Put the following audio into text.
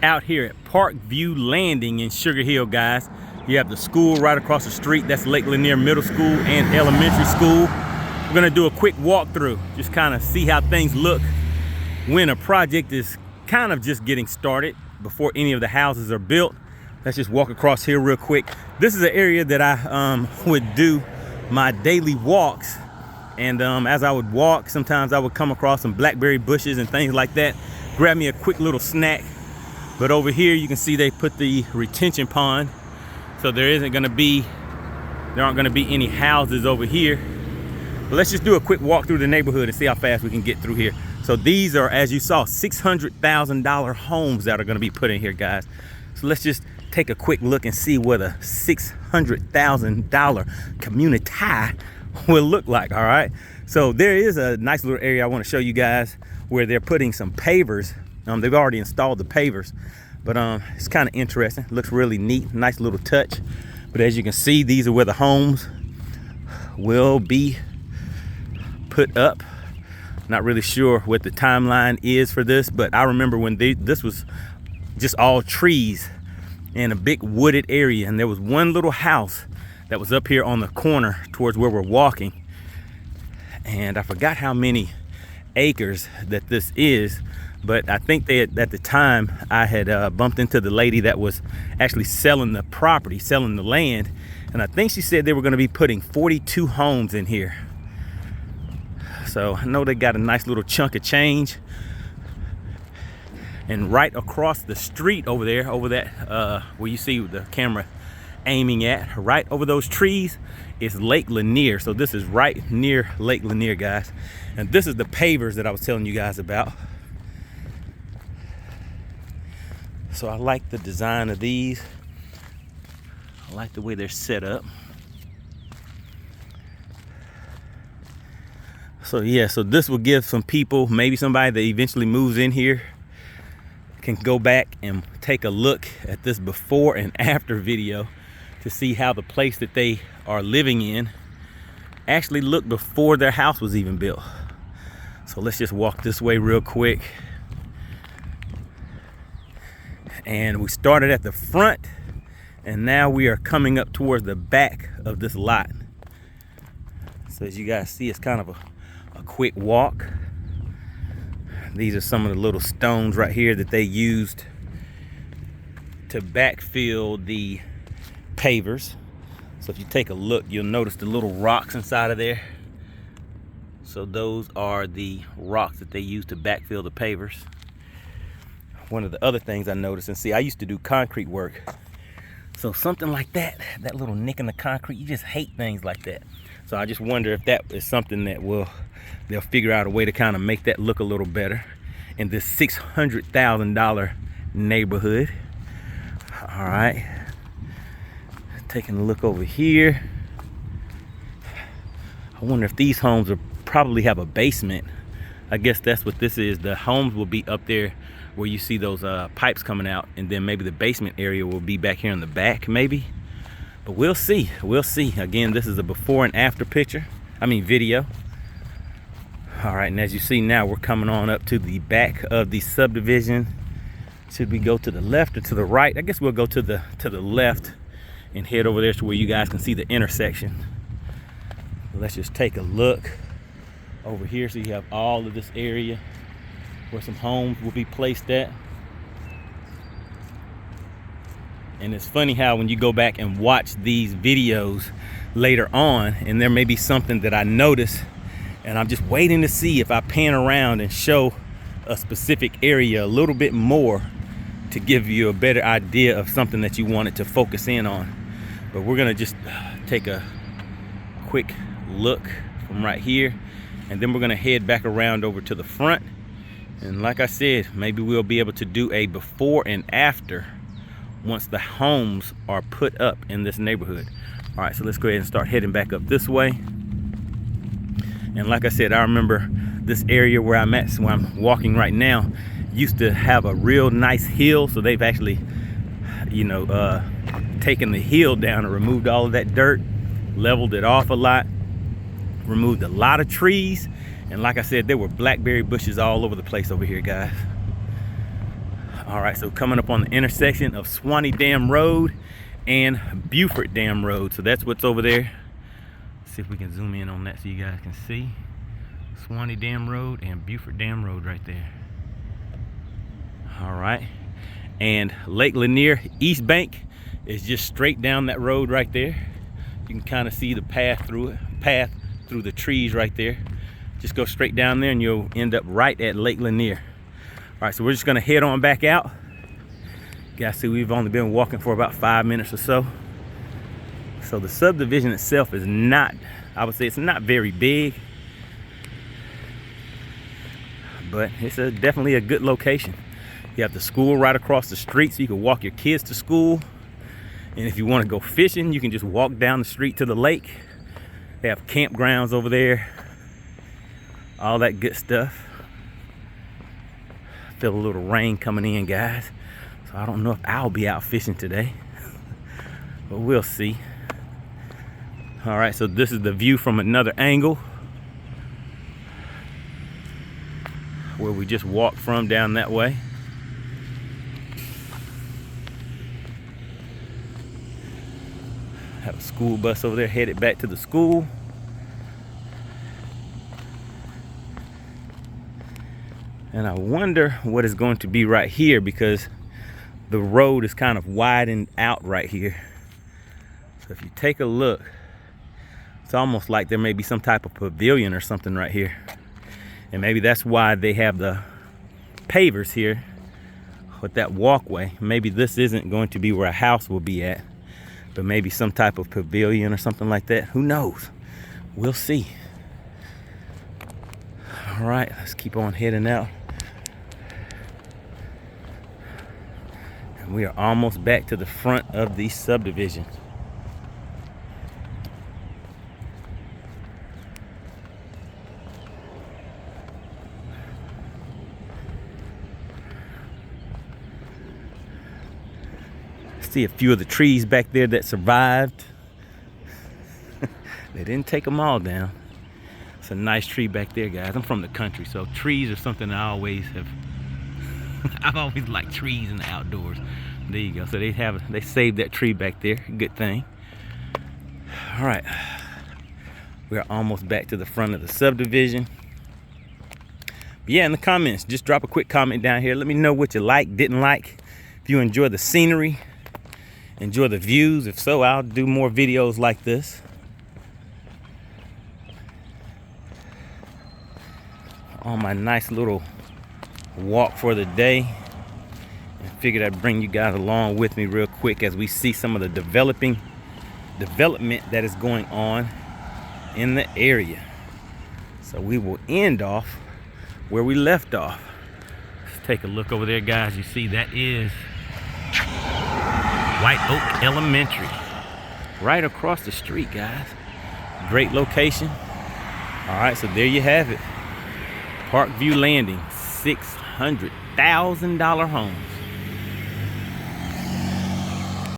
out here at Parkview Landing in Sugar Hill, guys. You have the school right across the street. That's Lake Lanier Middle School and Elementary School. We're gonna do a quick walkthrough, just kind of see how things look when a project is kind of just getting started before any of the houses are built. Let's just walk across here real quick. This is an area that I would do my daily walks. And as I would walk, sometimes I would come across some blackberry bushes and things like that. Grab me a quick little snack. But over here, you can see they put the retention pond. So there aren't gonna be any houses over here. But let's just do a quick walk through the neighborhood and see how fast we can get through here. So these are, as you saw, $600,000 homes that are gonna be put in here, guys. So let's just take a quick look and see what a $600,000 community will look like. All right, so there is a nice little area I want to show you guys where they're putting some pavers. They've already installed the pavers, but it's kind of interesting. Looks really neat, nice little touch. But as you can see, these are where the homes will be put up. Not really sure what the timeline is for this, but I remember when this was just all trees in a big wooded area, and there was one little house that was up here on the corner towards where we're walking, and I forgot how many acres that this is, but I think at the time I had bumped into the lady that was actually selling the property, selling the land, and I think she said they were going to be putting 42 homes in here. So I know they got a nice little chunk of change. And right across the street over there, over that where you see the camera aiming at, right over those trees, is Lake Lanier. So this is right near Lake Lanier, guys. And this is the pavers that I was telling you guys about. So I like the design of these. I like the way they're set up. So yeah, so this will give some people, maybe somebody that eventually moves in here, can go back and take a look at this before and after video to see how the place that they are living in actually looked before their house was even built. So let's just walk this way real quick. And we started at the front, and now we are coming up towards the back of this lot. So as you guys see, it's kind of a quick walk. These are some of the little stones right here that they used to backfill the pavers. So if you take a look, you'll notice the little rocks inside of there. So those are the rocks that they used to backfill the pavers. One of the other things I noticed, and see, I used to do concrete work. So something like that little nick in the concrete, you just hate things like that. So I just wonder if that is something that they'll figure out a way to kind of make that look a little better in this $600,000 neighborhood. All right, taking a look over here. I wonder if these homes will probably have a basement. I guess that's what this is. The homes will be up there where you see those pipes coming out, and then maybe the basement area will be back here in the back, maybe. But we'll see. Again, this is a before and after video. All right, and as you see now, we're coming on up to the back of the subdivision. Should we go to the left or to the right? I guess we'll go to the left and head over there to where you guys can see the intersection. Let's just take a look over here. So you have all of this area where some homes will be placed at. And it's funny how when you go back and watch these videos later on, and there may be something that I notice, and I'm just waiting to see if I pan around and show a specific area a little bit more to give you a better idea of something that you wanted to focus in on. But we're gonna just take a quick look from right here, and then we're gonna head back around over to the front. And like I said, maybe we'll be able to do a before and after once the homes are put up in this neighborhood. All right, so let's go ahead and start heading back up this way. And like I said, I remember this area where I'm at, where I'm walking right now, used to have a real nice hill. So they've actually, taken the hill down and removed all of that dirt, leveled it off a lot, removed a lot of trees. And like I said, there were blackberry bushes all over the place over here, guys. All right, so coming up on the intersection of Swanee Dam Road and Buford Dam Road. So that's what's over there. Let's see if we can zoom in on that so you guys can see. Swanee Dam Road and Buford Dam Road right there. All right, and Lake Lanier East Bank is just straight down that road right there. You can kind of see the path through the trees right there. Just go straight down there and you'll end up right at Lake Lanier. All right, so we're just gonna head on back out. You guys see we've only been walking for about 5 minutes or so. So the subdivision itself is not, I would say it's not very big, but it's definitely a good location. You have the school right across the street so you can walk your kids to school. And if you want to go fishing, you can just walk down the street to the lake. They have campgrounds over there, all that good stuff. I feel a little rain coming in, guys. So I don't know if I'll be out fishing today, but we'll see. All right, so this is the view from another angle where we just walked from down that way. Have a school bus over there headed back to the school. And I wonder what it's going to be right here because the road is kind of widened out right here. So if you take a look, it's almost like there may be some type of pavilion or something right here. And maybe that's why they have the pavers here with that walkway. Maybe this isn't going to be where a house will be at, but maybe some type of pavilion or something like that. Who knows? We'll see. All right, let's keep on heading out. And we are almost back to the front of the subdivision. See a few of the trees back there that survived. They didn't take them all down. It's a nice tree back there, guys. I'm from the country, so trees are something I always have. I've always liked trees in the outdoors. There you go. So they saved that tree back there. Good thing. All right, we are almost back to the front of the subdivision. But yeah, in the comments, just drop a quick comment down here. Let me know what you like, didn't like. If you enjoy the scenery, enjoy the views. If so, I'll do more videos like this. On my nice little walk for the day. I figured I'd bring you guys along with me real quick as we see some of the development that is going on in the area. So we will end off where we left off. Let's take a look over there, guys. You see that is White Oak Elementary, right across the street, guys. Great location. All right, so there you have it. Parkview Landing, $600,000 homes.